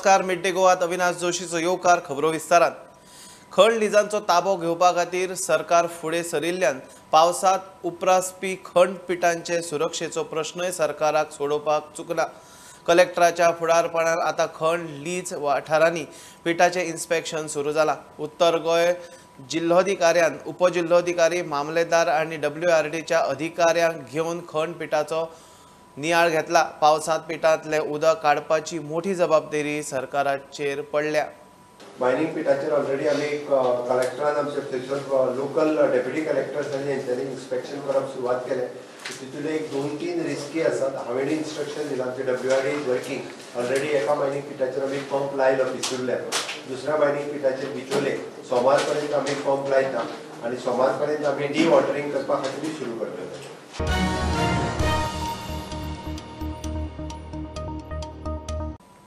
नमस्कार. Mid day गोवात Avinash जोशीचो येवकार. खबरो विस्तारात. खण लिजांचो ताबो घेवपा खातीर सरकार फुडें सरिल्ल्यान पावसात उपरासपी खंडपिठांचे सुरक्षेचो प्रश्नय सरकाराक सोडोवपाक चुकना. कलेक्टराच्या फुडारपणान आतां खण लीज वाठारांनी पिठाचें इन्स्पेक्शन सुरू जालां. उत्तर गोंय जिल्लोधिकाऱ्यान उपजिल्लोधिकारी, मामलेदार आनी WRDच्या अधिकाऱ्यांक घेवन खंडपिठाचो नियाळ घेतला. पावसात पिठांतले उदक काडपाची मोठी जबाबदारी सरकाराचेर पडल्या. मायनिंग पिठाचेर ऑलरेडी आमी कलेक्टरान आमचे थंयसर लोकल डेप्युटी कलेक्टर्स आनी हेंच्यांनी इन्स्पेक्शन करप सुरवात केलें. तितूंतले एक 2-3 रिस्की आसात. हांवें इन्स्ट्रक्शन दिलां आमचे WRD इज वर्किंग. ऑलरेडी एका मायनिंग पिठाचेर आमी पंप लायलो पिसुर्ल्यार. दुसऱ्या मायनिंग पिठाचेर बिचोले सोमार पर्यंत आमी पंप लायता आनी सोमार पर्यंत आमी डिवॉटरिंग करपा खातीर सुरू करतले.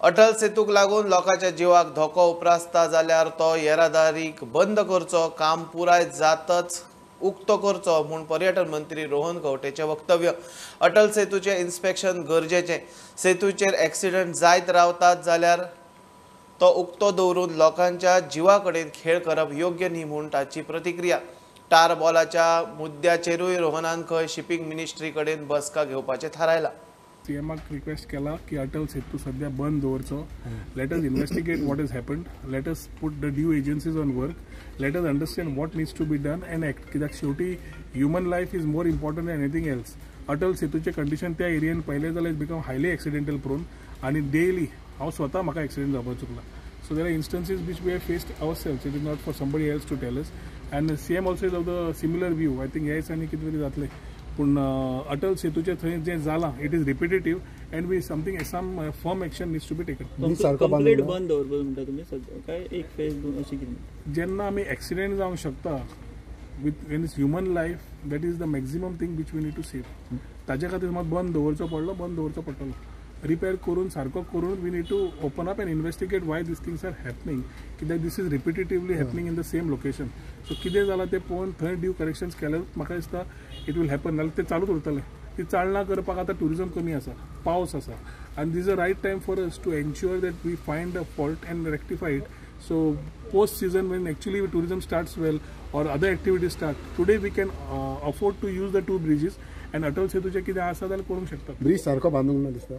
अटल सेतूक लागून लोकांच्या जिवाक धोको उप्रासता जाल्यार तो येरादारीक बंद करचो, काम पुराय जातच उक्तो करचो म्हूण पर्यटन मंत्री रोहन खंवटेचें वक्तव्य. अटल सेतूचें इन्स्पेक्शन गरजेचें. सेतूचेर एक्सिडंट जायत रावतात जाल्यार तो उक्तो दवरून लोकांच्या जिवा कडेन खेळ करप योग्य न्ही म्हूण ताची प्रतिक्रिया. टार बॉलाच्या मुद्द्याचेरूय रोहनान खंय शिपिंग मिनिस्ट्री कडेन बसका घेवपाचें थारायलां. सीएमाक रिक्वेस्ट केला की अटल सेतू सध्या बंद दवरचो. Let us investigate what is happened. Let us put the due agencies on work. Let us understand what needs to be done and act. कित्याक शेवटी human life is more important than anything else. Atal सेतूचे condition त्या एरियेन पयलें जाल्यार is become highly accidental prone आनी daily हांव स्वता म्हाका एक्सिडेंट जावपाक चुकला. So there are instances which we have faced ourselves. It is not for somebody else to tell us. And CM also is of the similar view. I think ह्या दिसांनी कितें तरी जातलें. पूण अटल सेतूचे थंय जें जालां it is repetitive and we something some firm action needs to be taken. Complete बंद दवरपाक म्हणटा तुमी सद्या काय एक फेज अशें कितें? जेन्ना आमी एक्सिडेंट जावंक शकता with when is human life that is the maximum thing which we need to save. ताजे खातीर मात बंद दवरचो पडलो, बंद दवरचो पडटलो. रिपेर करून सारको करून we need to open up and investigate why this things are happening. कित्याक this is repetitively happening in the same location. So कितें जालां तें पळोवन थंय ड्यू करेक्शन्स केल्यार म्हाका दिसता इट वील हॅपन. नाल्यार ते चालूच उरतले. ती चालना करपाक आतां टुरिजम कमी आसा, पावस आसा आनी this is a right time for us to ensure that we find a fault and rectify it. So post season when actually tourism starts well or other activities start, today we can afford to use the two bridges and Atal सेतूचे कितें आसा जाल्यार करूंक शकता. Bridge सारको बांदूंक ना दिसता.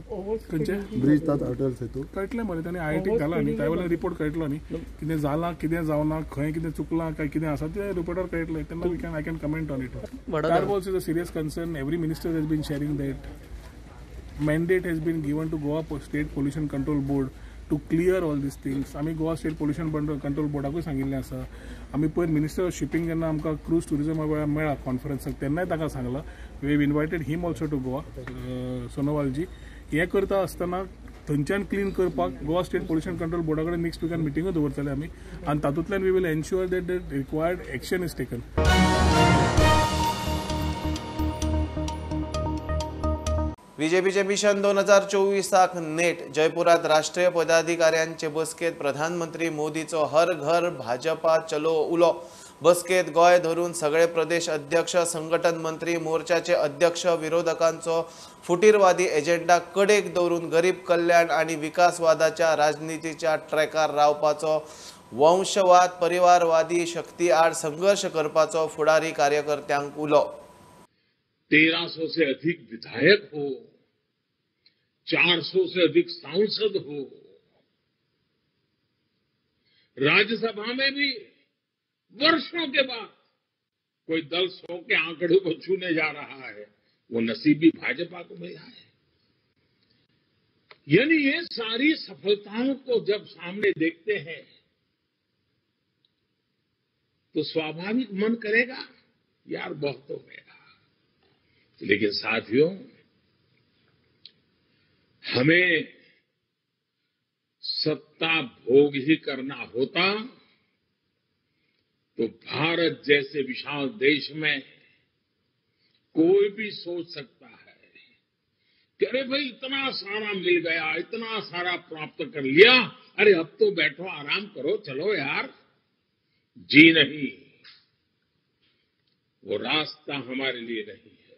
खंयचे ब्रिज तात अटल सेतू कळटलें मरे. ताणें IIT घाला न्ही, त्या वेळार रिपोर्ट कळटलो न्ही कितें जालां, कितें जावना, खंय कितें चुकलां काय कितें आसा तें रिपोर्टार कळटलें. तेन्ना I can comment on it. Tar balls is a serious concern. Every minister has been sharing that. mandate has been given to Goa State Pollution Control Board to clear all these things. आमी Goa state pollution control बोर्डाकूय सांगिल्लें आसा. आमी पयर minister of shipping जेन्ना आमकां cruise टुरिजमा वेळार मेळ्ळा कॉन्फरन्साक तेन्नाय ताका सांगलां. We have invited him also to Goa, Sonowalji. हें करता आसतना थंयच्यान क्लीन करपाक गोवा स्टेट पोल्युशन कंट्रोल बोर्डा कडेन नेक्स्ट विकान मिटिंगूय दवरतले आमी आनी तातूंतल्यान we will ensure that the required action is taken. बीजेपीचे मिशन 2024 नेट. जयपुरात राष्ट्रीय पदाधिकाऱ्यांचे बसकेत प्रधानमंत्री मोदीचो हर घर भाजपा चलो उलो. बसकेत गोय धरून सगळे प्रदेश अध्यक्ष, संघटन मंत्री, मोर्चाचे अध्यक्ष विरोधकांचो फुटीरवादी एजेंडा कडेक दवरून गरीब कल्याण आणि विकासवादाच्या राजनितीच्या ट्रॅकार रावपाचो, वंशवाद परिवारवादी शक्ती आड संघर्ष करपाचो फुडारी कार्यकर्त्यांक उलो. 1300 से अधिक विधायक हो, 400 से अधिक सांसद हो, राज्यसभा में भी वर्षों के बाद कोई दल 100 के आंकड़े को छूने जा रहा है, वो नसीब भी भाजपा को मिला है. यानी ये सारी सफलताओं को जब सामने देखते हैं तो स्वाभाविक मन करेगा यार बहुत हो गया. लेकिन साथियों, हमें सत्ता भोग ही करना होता तो भारत जैसे विशाल देश में कोई भी सोच सकता है कि अरे भाई इतना सारा मिल गया, इतना सारा प्राप्त कर लिया, अरे अब तो बैठो आराम करो, चलो यार. जी नहीं, वो रास्ता हमारे लिए नहीं है,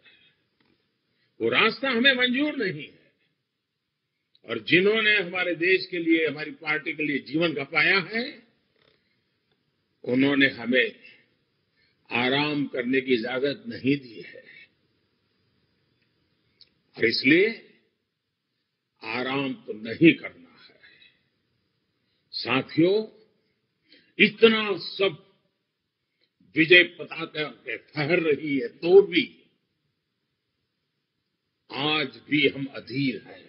वो रास्ता हमें मंजूर नहीं है. और जिन्होंने हमारे देश के लिए, हमारी पार्टी के लिए जीवन खपाया है, उन्होंने हमें आराम करने की इजाजत नहीं दी है। और इसलिए आराम तो नहीं करना है। साथियों, इतना सब विजय पताका के फहर रही है तो भी आज भी हम अधीर हैं,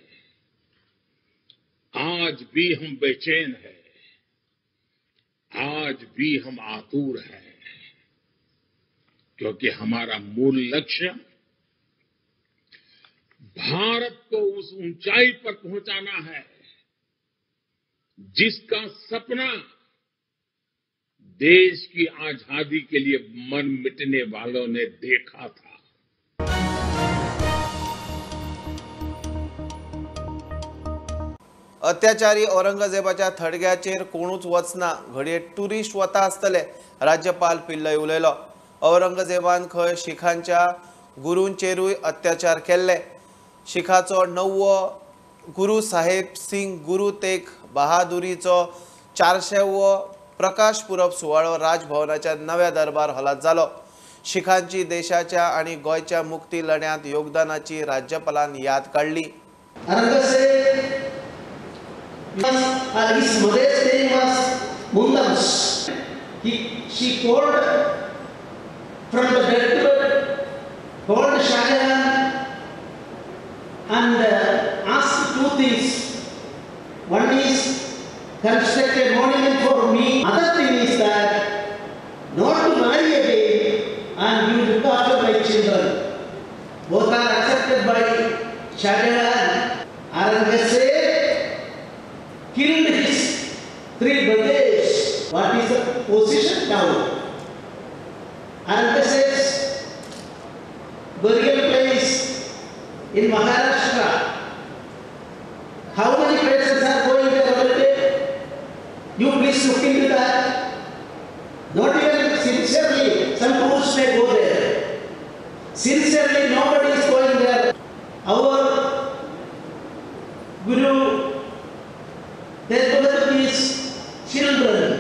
आज भी हम बेचैन हैं, आज भी हम आतुर हैं, क्योंकि हमारा मूल लक्ष्य भारत को उस ऊंचाई पर पहुंचाना है जिसका सपना देश की आजादी के लिए मन मिटने वालों ने देखा था। अत्याचारी औरंगजेबाच्या थडग्याचेर कोणूच वचना, घडये टुरिस्ट वता आसतले, राज्यपाल पिल्लय उलयलो। औरंगजेबान खंय शिखांच्या गुरूंचेरूय अत्याचार केल्ले। शिखाचो 9वो गुरू साहेब सिंग गुरू तेग बहादुरीचो 400वो प्रकाश पुरब सुवाळो राजभवनाच्या नव्या दरबार हॉलात जालो। शिखांची देशाच्या आणि गोयच्या मुक्ती लढ्यात योगदानाची राज्यपालान याद काढली। His mother's name was Mundams. She called from the dead, called Shahjahan and asked two things. One is construct a monument for me. Other thing is that not to marry again and you look after my children. Both are accepted by Shahjahan. Aurangzeb killed his 3 brothers. What is the position now? Aurangzeb's burial place in Maharashtra. How many persons are going there every day? You please look into that. Not even sincerely, some tourists may go there. Sincerely, nobody is going there. Our Guru His children,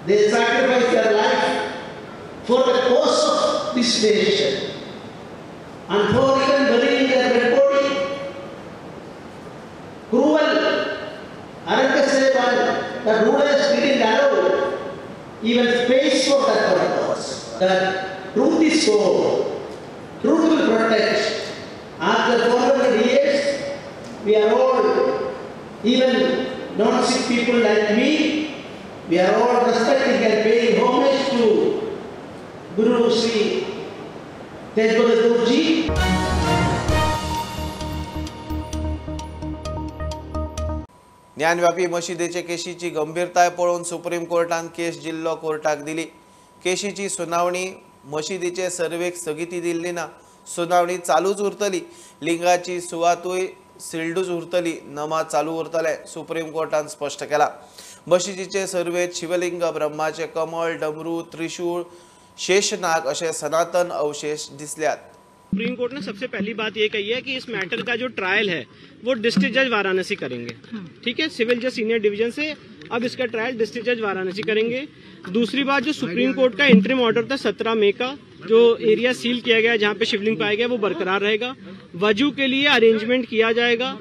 they sacrificed their life for the cause of this nation and for even burying their dead body. Cruel Aurangzeb and the rulers didn't allow even space for that purpose. That truth is so, truth will protect. After 400 years, we are all, even non-Sikh people like me, we are all respecting and paying homage to Guru Sri Tej Bahadur Ji. Gyanvapi मशिदीचे केशीची गंभीरताय पळोवन supreme कोर्टान केस जिल्लो कोर्टाक दिली। केशीची सुनावणी मशिदीचे सर्वेक स्थगिती दिल्ली ना, सुनावणी चालूच उरतली। लिंगाची सुवातूय सिल्डूच उरतली, नमाज चालू उरतले, सुप्रीम कोर्टान स्पष्ट केला। मशिदीचे सर्वेत शिवलिंग, ब्रह्माचे कमळ, डमरू, त्रिशूळ, शेषनाग असे सनातन अवशेष दिसल्यात। सुप्रीम कोर्ट ने सबसे पहली बात ये कही है कि इस मैटर का जो ट्रायल है वो डिस्ट्रिक्ट जज वाराणसी करेंगे। ठीक है, सिविल जज सीनियर डिवीजन से अब इसका ट्रायल डिस्ट्रिक्ट जज वाराणसी करेंगे। दूसरी बात, जो सुप्रीम कोर्ट का इंटरिम ऑर्डर था 17 मई का, जो एरिया सील किया गया जहां पे शिवलिंग पाया गया, वो बरकरार रहेगा। वजू के लिए अरेंजमेंट किया जाएगा।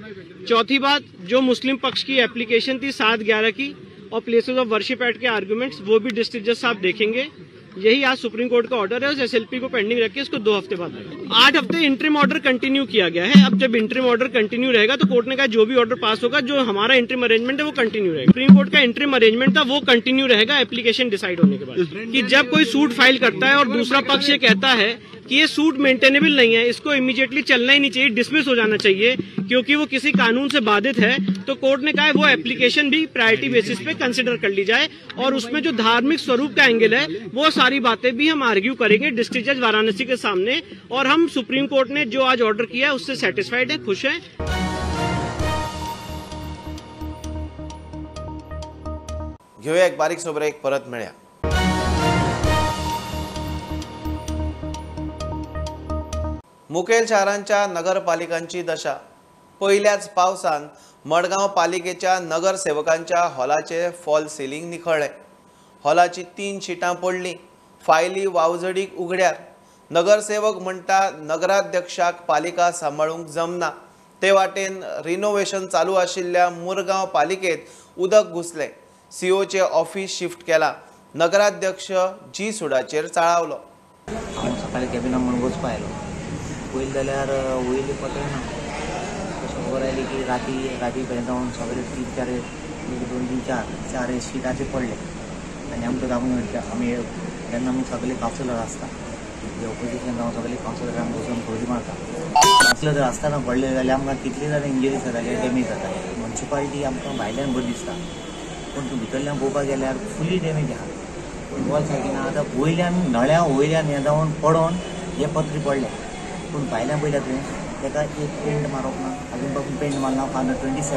चौथी बात, जो मुस्लिम पक्ष की एप्लीकेशन थी 7/11 की और places of worship act K arguments, वो भी डिस्ट्रिक्ट जज साहब देखेंगे। यही आज सुप्रीम कोर्ट का ऑर्डर है। उस एसएलपी को पेंडिंग रख के इसको 2 हफ्ते बाद 8 हफ्ते इंटरिम ऑर्डर कंटिन्यू किया गया है। अब जब इंटरिम ऑर्डर कंटिन्यू रहेगा तो कोर्ट ने कहा जो भी ऑर्डर पास होगा, जो हमारा इंटरिम अरेंजमेंट है वो कंटिन्यू रहेगा। सुप्रीम कोर्ट का इंटरिम अरेंजमेंट था वो कंटिन्यू रहेगा एप्लीकेशन डिसाइड होने के बाद। कि जब कोई सूट फाइल करता है और दूसरा पक्ष ये कहता है कि ये सूट मेंटेनेबल नहीं है, इसको इमीडिएटली चलना ही नहीं चाहिए, डिसमिस हो जाना चाहिए क्योंकि वो किसी कानून से बाधित है, तो कोर्ट ने कहा है वो एप्लीकेशन भी प्रायोरिटी बेसिस पे कंसिडर कर ली जाए और उसमें जो धार्मिक स्वरूप का एंगल है वो सारी बातें भी हम आर्ग्यू करेंगे डिस्ट्रिक्ट जज वाराणसी के सामने। और हम सुप्रीम कोर्ट ने जो आज ऑर्डर किया है उससे सेटिस्फाइड है, खुश हैं। घेऊया एक बारीक सोबत एक परत मिळ्या। मुखेल शारांच्या नगरपालिकांची दशा। पहिल्याच पावसान मडगांव पालिकेच्या नगरसेवकांच्या हॉलाचे फॉल सिलिंग निखळ्ळे. हॉलाची 3 शीटां पडली. फायली वावझडीक उगड्यार. नगरसेवक म्हणटा नगराध्यक्षाक पालिका सांबाळूंक जमना. ते वाटेन रिनोव्हेशन चालू आशिल्ल्या मुरगांव पालिकेत उदक घुसले. सीओचे ऑफिस शिफ्ट केला. नगराध्यक्ष जी सुडाचेर चाळावलो. हांव सकाळी कॅबिनान म्हणून वचपा आयलो. पयलीं जाल्यार वयली पटना. तशें खबर आयली की राती पर्यंत जावन सगळे 3-4 2-3-4 शीटाचे पडले. आनी आमकां आमी जेन्ना आमी सगळे कावन्सिलर आसता जे ऑपोजिशन जावं सगळे कावन्सिलर आमी बसून खोली मारता. कावन्सिलर आसतना पडले जाल्यार आमकां कितले जाणां इंजरीज जाताले, डॅमेज जाताले. म्युनिसिपालिटी आमकां भायल्यान बरी दिसता पूण तूं भितरल्यान पळोवपाक गेल्यार फुली डॅमेज आहा. वॉल सारकी ना. आतां वयल्यान नळ्या वयल्यान हें जावन पडोन हे पत्री पडले पूण भायल्यान पळयल्या तुवें ताका एक पेंट मारप ना. अजून पासून पेंट मारना. 27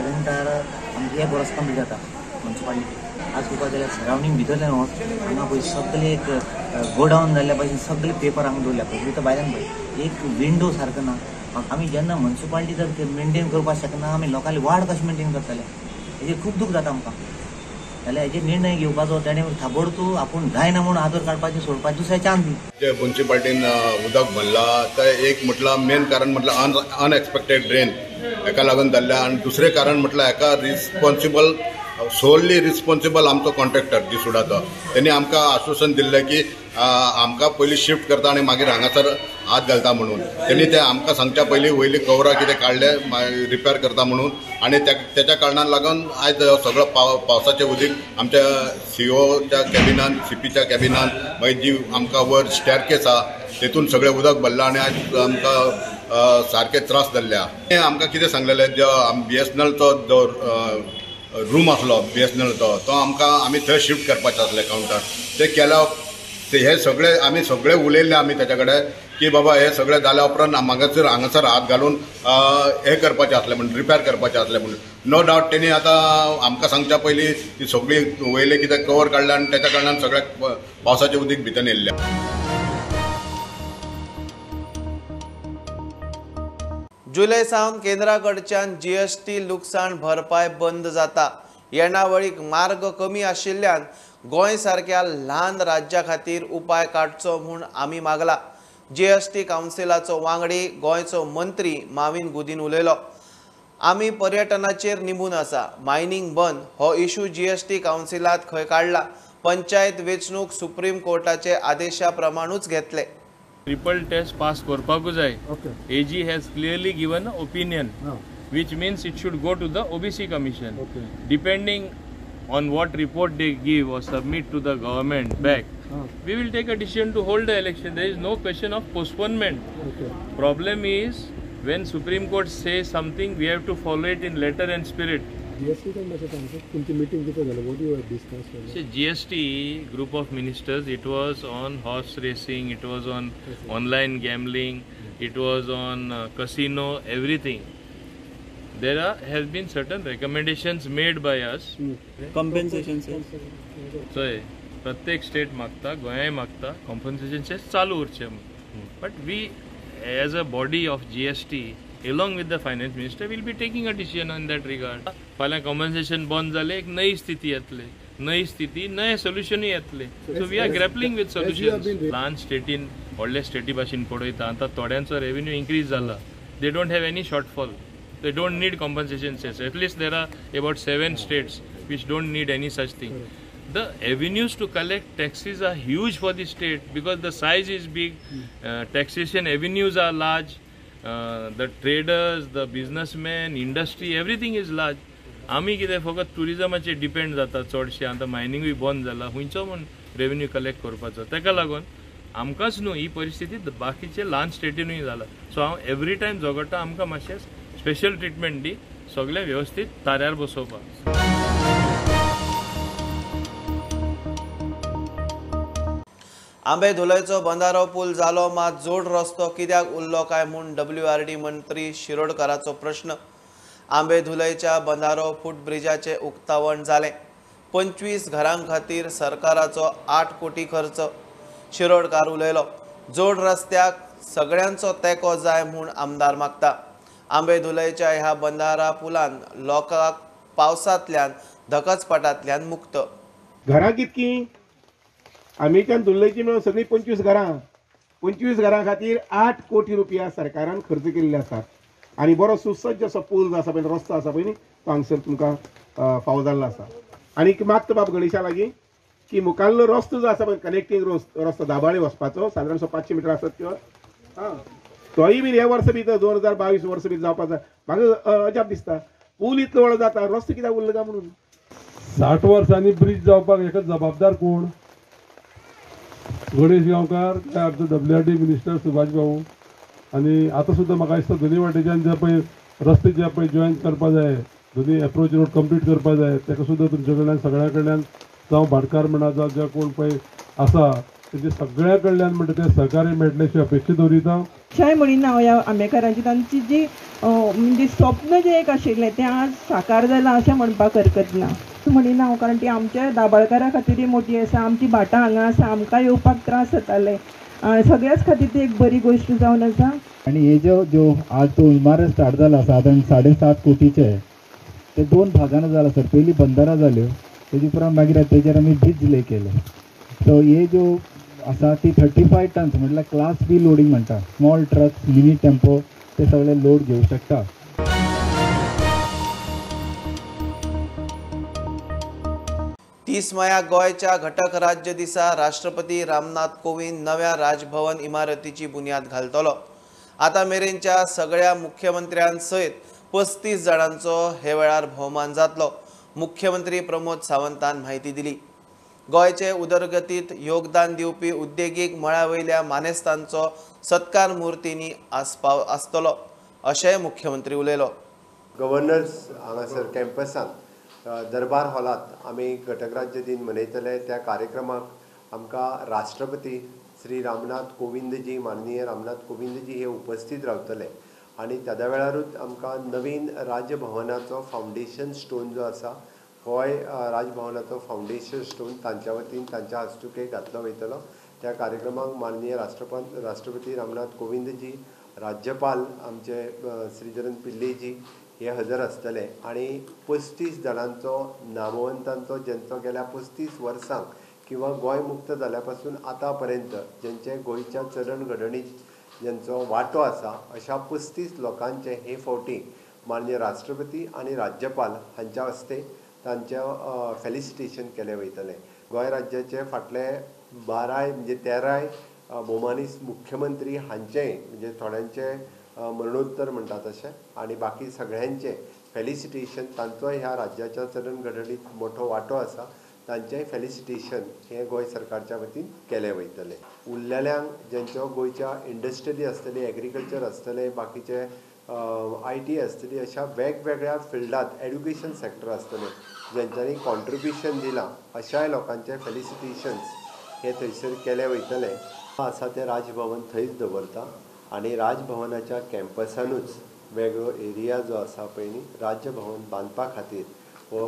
आमचें हे वर्स कंप्लीट जाता म्युनिसिपालिटी. आज पळोवपाक गेल्यार सरावंडींग भितरल्यान हांगा पळय सगळे एक गोडावन जाल्ल्या भशेन सगळे पेपर हांगा दवरल्या पळय. तो भायल्यान पळय एक विंडो सारको ना. आमी जेन्ना म्युनिसिपालिटी जर मेंटेन करपाक शकना आमी लोकांली वाड कशें मेंटेन करतले. हेजेर खूब दूख जाता आमकां. जाल्यार हेजेर निर्णय घेवपाचो तेणें ताबडतोब आपूण जायना म्हणून आदर काडपाचें सोडपाचें दुसऱ्या चान्स दी. जे म्युनिसिपालिटीन उदक भरला ते एक म्हटल्यार मेन कारण म्हटल्यार अनएक्सपेक्टेड रेन हेका लागून जाल्ल्या. आनी दुसरें कारण म्हटल्यार हेका रिस्पॉन्सिबल सोल्ली रिस्पॉन्सिबल आमचो कॉन्ट्रॅक्टर जी सुडाचो. तेणी आमकां आश्वासन दिल्लें की आमकां पयलीं शिफ्ट करता आनी मागीर हांगासर हात घालता म्हणून. तेणी ते आमकां सांगच्या पयलीं वयली कवरां कितें काडले रिपेर करता म्हणून. आनी तेच्या कारणान लागून आयज सगळो पावसाचें उदीक आमच्या सीओच्या कॅबिनान सीपीच्या कॅबिनान मागीर जी आमकां वर स्टॅरकेस आहा तेतून सगळें उदक भरलां आनी आयज आमकां सारके त्रास जाल्ल्या. आमकां कितें सांगलेलें जो BSNLचो जो रूम आसलो BSNLचो तो आमकां आमी थंय शिफ्ट करपाचें आसलें कावंटर. ते केल्या हे सगळे आमी सगळे उलयल्ले आमी तेच्या कडेन की बाबा हे सगळें जाल्या उपरांत हांगासर हात घालून हे करपाचें आसलें म्हणून रिपेर करपाचें आसलें म्हणून. नो डावट तेणी आतां आमकां सांगच्या पयलीं ती सगळी वयले कितें कवर काडल्या आनी तेच्या कारणान सगळ्याक पावसाचें उदीक भितर येयल्लें. जुलय सावन केंद्रा कडच्यान GST लुकसाण भरपाय बंद जाता. येणावळीक मार्ग कमी आशिल्ल्यान गोंय सारक्या ल्हान राज्या खातीर उपाय काडचो म्हूण आमी मागला. GST कावन्सिलाचो वांगडी गोंयचो मंत्री माविन गुदीन उलयलो. आमी पर्यटनाचेर निंबून आसा. मायनिंग बंद हो इशू GST कावन्सिलात खंय काडला. पंचायत वेंचणूक सुप्रीम कोर्टाचे आदेशा प्रमाणूच घेतले. ट्रिपल टेस्ट पास करपाकूच जाय. AG has clearly given an opinion which means it should go to the OBC commission. Depending on what report they give or submit to the government back, we will take a decision to hold the election. There is no question of postponement. Problem is when Supreme Court says something we have to follow it in letter and spirit. GST group of ministers, it was on horse racing, it was on online gambling, it was on casino, everything. There have been certain recommendations made by us. Compensation so प्रत्येक state मागता, गोंय मागता compensation चालू उरचे. But we as a body of GST along with the finance minister will be taking a decision in that regard. फाल्यां compensation बंद जाले एक नई स्थिती येतली. नई स्थिती नये सोल्युशनूय येतले. So we are grappling with solutions. ल्हान स्टेटीन व्हडल्या स्टेटी भाशेन पळयता आतां थोड्यांचो रेव्हेन्यू इन्क्रीज जाला. They don't have any shortfall. They don't need compensation cess. At least there are about 7 states which don't need any such thing. The avenues to collect taxes are huge for the state because the size is big, taxation avenues are large, the traders, the businessmen, industry, everything is large. आमी कितें फकत टुरिजमाचेर depend जाता चडशे. आतां मायनिंगूय बंद जाला. खंयचो म्हण रेव्हेन्यू कलेक्ट करपाचो. ताका लागून आमकांच न्हू ही परिस्थिती बाकीचे ल्हान स्टेटीनूय जाला. सो हांव एवरी टायम झगडटा आमकां मातशें स्पेशल ट्रिटमेंट दी, सगळे व्यवस्थित ताऱ्यार बसोवपाक. आंबे धुलयचो बंधारो पूल जालो मात जोड रस्तो कित्याक उरलो काय म्हूण WRD मंत्री शिरोडकाराचो प्रश्न. आंबे धुलयच्या बंधारो फुटब्रिजाचे उक्तावण जालें. 25 घरां खातीर सरकाराचो 8 कोटी खर्च. शिरोडकार उलयलो. जोड रस्त्याक सगळ्यांचो तेंको जाय म्हूण आमदार मागता. आंबेधुलयच्या ह्या बंधारा पुलान लोकांक पावसांतल्यान धकचपटांतल्यान मुक्त. घरां कितकी आमेच्यान दुल्लयची मेळून सगळीं 25 घरां 25 घरां खातीर 8 कोटी रुपया सरकारान खर्च केल्ले आसात. आनी बरो सुसज्ज असो पूल जो आसा पळय रस्तो आसा पळय न्ही तो हांगसर तुमकां फावो जाल्लो आसा. आनी मागता बाब गणेशा लागीं की मुखाल्लो रस्तो जो आसा पळय कनेक्टींग रस्तो दाबाळे वचपाचो सादारण 500 मिटर आसत किंवा तोय बी हे वर्स भितर 2022 वर्स भितर जावपाक जाय. म्हाका अजाप दिसता पूल इतलो व्हड जाता रस्तो कित्याक उरलो काय म्हणून. 60 वर्सांनी ब्रिज जावपाक हेका जबाबदार कोण? गणेश गांवकार काय आमचो WRD मिनिस्टर सुभाष भाऊ. आनी आतां सुद्दां म्हाका दिसता दोनी वाटेच्यान जे पळय रस्ते जे पळय जॉयन करपाक जाय दोनी एप्रोच रोड कंप्लीट करपाक जाय ताका सुद्दां तुमचे कडल्यान सगळ्या कडल्यान जावं भाटकार म्हणा जावं जे कोण पळय आसा तेजे सगळ्या कडल्यान म्हणटा तें सहकार्य मेळटलें अशी अपेक्षा दवरिता. अशेंय म्हणिना हांव ह्या आंबेकारांची तांची जी म्हणजे स्वप्न जे एक आशिल्लें तें आज साकार जालां अशें म्हणपाक हरकत ना. म्हणिना हांव कारण ती आमच्या दाबाळकारा खातीर मोठी आसा. आमची भाटां हांगा आसा आमकां येवपाक त्रास जाताले सगळ्याच खातीर ती एक बरी गोश्ट जावन आसा. आणि हे जो आज तो इमारत स्टार्ट जाला साधारण 7.5 कोटीचे ते 2 भागांनी जाला सर. पयली बंदारा जाल्यो तेजे उपरांत मागीर तेजेर आमी ब्रिज ले केले. सो हे जो आसा ती 35 टन्स म्हटल्यार क्लास बी लोडिंग म्हणटा स्मॉल ट्रक मिनी टेम्पो ते सगळे लोड घेवं शकता. तीसमया गोयच्या घटक राज्य दिसा राष्ट्रपती रामनाथ कोविंद नव्या राजभवन इमारतीची बुन्याद घालतलो. आता मेरेनच्या सगळ्या मुख्यमंत्र्यांसयत 35 जाणांचो हे वेळार भोवमान जातलो. मुख्यमंत्री प्रमोद सावंतान म्हायती दिली. गोयचे उदरगतीत योगदान दिवपी उद्देगीक मळावयल्या मानेस्तांचो सत्कार मुर्तींनी आसतलो अशेंय मुख्यमंत्री उलयलो. गव्हर्नर्स हांगासर कॅम्पसांत दरबार हॉलात आमी घटक राज्य दिन मनयतले. त्या कार्यक्रमाक आमकां राष्ट्रपती श्री रामनाथ कोविंदजी माननीय रामनाथ कोविंदजी हे उपस्थित रावतले. आनी त्या वेळारूच आमकां नवीन राजभवनाचो फावंडेशन स्टोन जो आसा गोंय राजभवनाचो फावंडेशन स्टोन तांच्या वतीन तांच्या हस्तुके घातलो वयतलो. त्या कार्यक्रमाक माननीय राष्ट्रपती रामनाथ कोविंदजी राज्यपाल आमचे श्रीधरन पिल्लेजी हे हजर आसतले. आनी 35 जाणांचो नामवंतांचो जेंचो गेल्या 35 वर्सांक किंवा गोंय मुक्त जाल्या पासून आतां पर्यंत जेंचे गोंयच्या चलण घडणीत जेंचो वांटो आसा अशा 35 लोकांचे हे फावटी माननीय राष्ट्रपती आनी राज्यपाल हांच्या हस्ते तांचें फेलिसिटेशन केलें वयतलें. गोंय राज्याचे फाटले 12 म्हणजे 13 भोवमानीस मुख्यमंत्री हांचेय म्हणजे थोड्यांचे मरणोत्तर म्हणटा तशें आनी बाकी सगळ्यांचे फेलिसिटेशन तांचो ह्या राज्याच्या चलण घडणीत मोठो वांटो आसा तांचेंय फेलिसिटेशन हे गोंय सरकारच्या वतीन केलें वयतलें. उरलेल्यांक जेंच्यो गोंयच्या इंडस्ट्री आसतली एग्रीकल्चर आसतले बाकीचे IT आसतली अशा वेगवेगळ्या फिल्डांत एड्युकेशन सेक्टर आसतलें जेंच्यांनी कॉन्ट्रिब्युशन दिलां अशाय लोकांचे फेलिसिटेशन्स हे थंयसर केले वयतले. आसा ते राजभवन थंयच दवरता आनी राजभवनाच्या कॅम्पसानूच वेगळो एरिया जो आसा पळय न्ही राजभवन बांदपा खातीर हो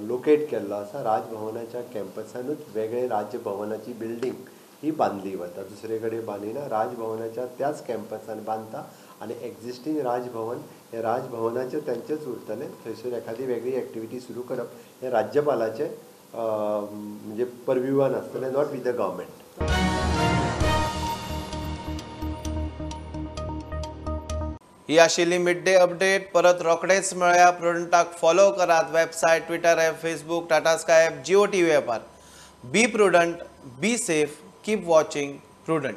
लोकेट केल्लो आसा. राजभवनाच्या कॅम्पसानूच वेगळे राजभवनाची बिल्डींग ही बांदली वता. दुसरे कडेन बांदिना राजभवनाच्या त्याच कॅम्पसान बांदता आनी एक्झिस्टींग राजभवन हे राजभवनाचे तेंचेच उरतले. थंयसर एखादी वेगळी एक्टिविटी सुरू करप हे राज्यपालाचे म्हणजे परव्यूवान आसतलें नॉट विथ द गव्हर्मेंट. ही आशिल्ली मिड डे अपडेट. परत रोखडेच मेळया. प्रुडंटाक फॉलो करात. Website Twitter app Facebook Tata Sky app GOTV ॲपार. Be prudent be safe keep watching prudent.